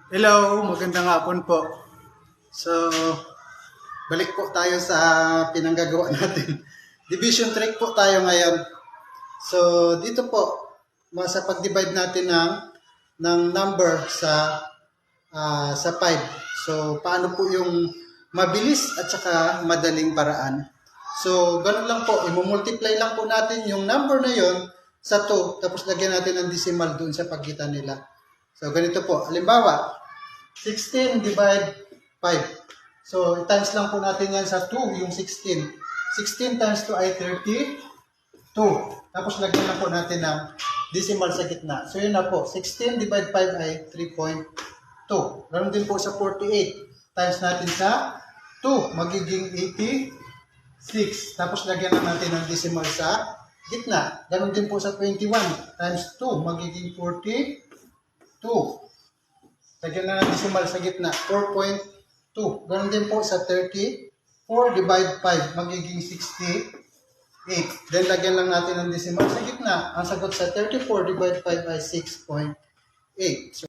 Hello, magandang hapon po. So, balik po tayo sa pinanggagawa natin. Division trick po tayo ngayon. So, dito po, sa pag-divide natin ng number sa 5. So, paano po yung mabilis at saka madaling paraan. So, ganun lang po. I-multiply lang po natin yung number na yon sa 2. Tapos lagyan natin ng decimal doon sa pagitan nila. So, ganito po. Halimbawa, 16 divide 5. So, times lang po natin yan sa 2, yung 16. 16 times 2 ay 32. Tapos lagyan lang po natin ng decimal sa gitna. So, yun na po. 16 divide 5 ay 3.2. Ganon din po sa 48. Times natin sa 2, magiging 86. Tapos lagyan lang natin ng decimal sa gitna. Ganon din po sa 21. Times 2, magiging 42. Lagyan na ng decimal sa gitna, 4.2. Ganon din po sa 34 divide 5, magiging 68. Then lagyan lang natin ng decimal sa gitna. Ang sagot sa 34 divide 5 ay 6.8. So,